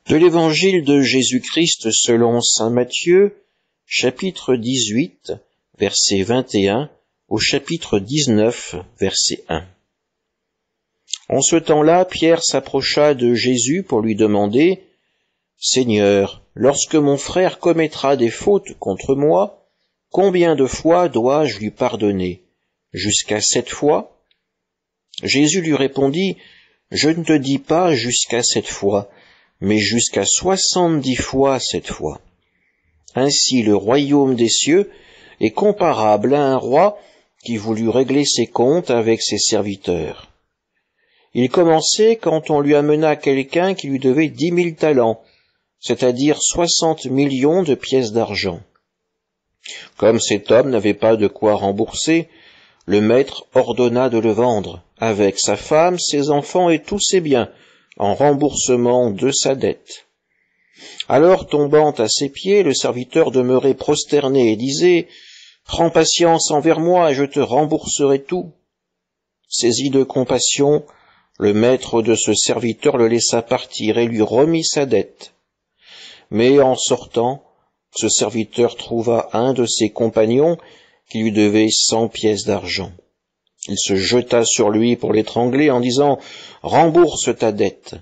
De l'Évangile de Jésus-Christ selon saint Matthieu, chapitre 18, verset 21, au chapitre 19, verset 1. En ce temps-là, Pierre s'approcha de Jésus pour lui demander « Seigneur, lorsque mon frère commettra des fautes contre moi, combien de fois dois-je lui pardonner? Jusqu'à 7 fois ?» Jésus lui répondit « Je ne te dis pas jusqu'à 7 fois, mais jusqu'à 70 fois 7 fois. Ainsi le royaume des cieux est comparable à un roi qui voulut régler ses comptes avec ses serviteurs. Il commençait quand on lui amena quelqu'un qui lui devait 10 000 talents, c'est-à-dire 60 millions de pièces d'argent. Comme cet homme n'avait pas de quoi rembourser, le maître ordonna de le vendre, avec sa femme, ses enfants et tous ses biens, en remboursement de sa dette. Alors, tombant à ses pieds, le serviteur demeurait prosterné et disait « Prends patience envers moi et je te rembourserai tout. » Saisi de compassion, le maître de ce serviteur le laissa partir et lui remit sa dette. Mais en sortant, ce serviteur trouva un de ses compagnons qui lui devait 100 pièces d'argent. Il se jeta sur lui pour l'étrangler en disant « Rembourse ta dette !»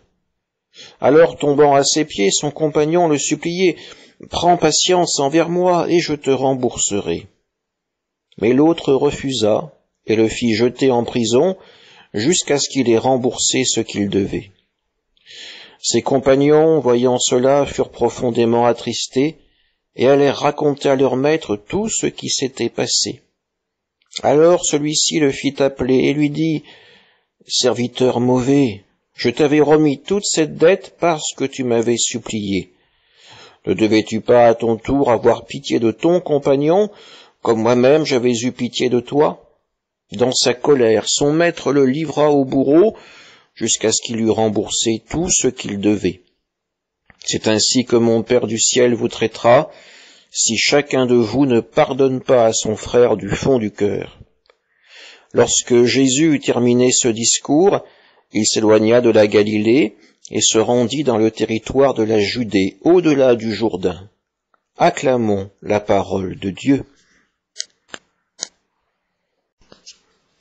Alors, tombant à ses pieds, son compagnon le suppliait « Prends patience envers moi et je te rembourserai. » Mais l'autre refusa et le fit jeter en prison jusqu'à ce qu'il ait remboursé ce qu'il devait. Ses compagnons, voyant cela, furent profondément attristés et allèrent raconter à leur maître tout ce qui s'était passé. Alors celui-ci le fit appeler et lui dit « Serviteur mauvais, je t'avais remis toute cette dette parce que tu m'avais supplié. Ne devais-tu pas à ton tour avoir pitié de ton compagnon, comme moi-même j'avais eu pitié de toi ?» Dans sa colère, son maître le livra au bourreau jusqu'à ce qu'il eût remboursé tout ce qu'il devait. C'est ainsi que mon Père du ciel vous traitera, si chacun de vous ne pardonne pas à son frère du fond du cœur. » Lorsque Jésus eut terminé ce discours, il s'éloigna de la Galilée et se rendit dans le territoire de la Judée, au-delà du Jourdain. Acclamons la parole de Dieu.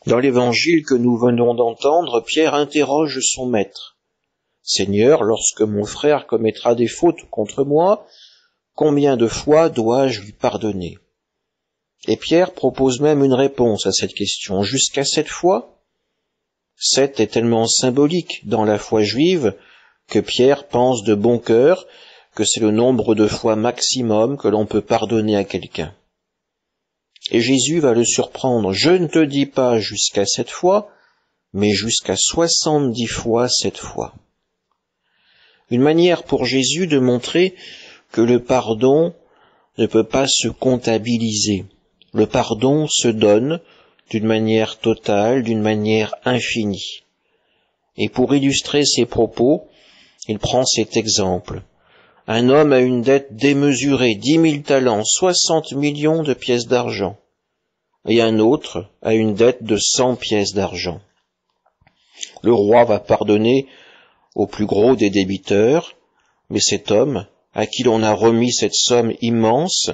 Dans l'évangile que nous venons d'entendre, Pierre interroge son maître. « Seigneur, lorsque mon frère commettra des fautes contre moi, combien de fois dois-je lui pardonner ?» Et Pierre propose même une réponse à cette question. Jusqu'à 7 fois? 7 est tellement symbolique dans la foi juive que Pierre pense de bon cœur que c'est le nombre de fois maximum que l'on peut pardonner à quelqu'un. Et Jésus va le surprendre. Je ne te dis pas jusqu'à 7 fois, mais jusqu'à 70 fois 7 fois. Une manière pour Jésus de montrer que le pardon ne peut pas se comptabiliser. Le pardon se donne d'une manière totale, d'une manière infinie. Et pour illustrer ses propos, il prend cet exemple. Un homme a une dette démesurée, 10 000 talents, 60 millions de pièces d'argent. Et un autre a une dette de 100 pièces d'argent. Le roi va pardonner au plus gros des débiteurs, mais cet homme, à qui l'on a remis cette somme immense,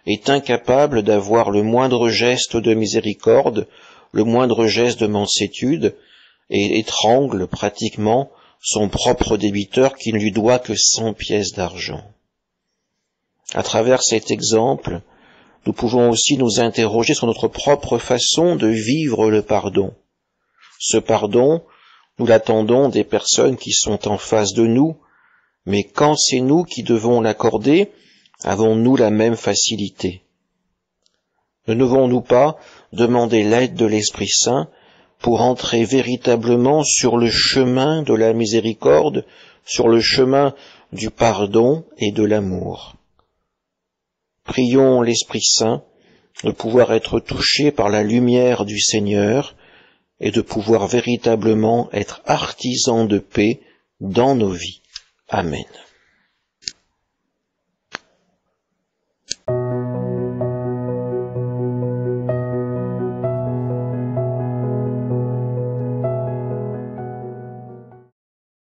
est incapable d'avoir le moindre geste de miséricorde, le moindre geste de mansuétude, et étrangle pratiquement son propre débiteur qui ne lui doit que 100 pièces d'argent. À travers cet exemple, nous pouvons aussi nous interroger sur notre propre façon de vivre le pardon. Ce pardon, nous l'attendons des personnes qui sont en face de nous, mais quand c'est nous qui devons l'accorder, avons-nous la même facilité? Ne devons-nous pas demander l'aide de l'Esprit Saint pour entrer véritablement sur le chemin de la miséricorde, sur le chemin du pardon et de l'amour? Prions l'Esprit Saint de pouvoir être touchés par la lumière du Seigneur et de pouvoir véritablement être artisans de paix dans nos vies. Amen.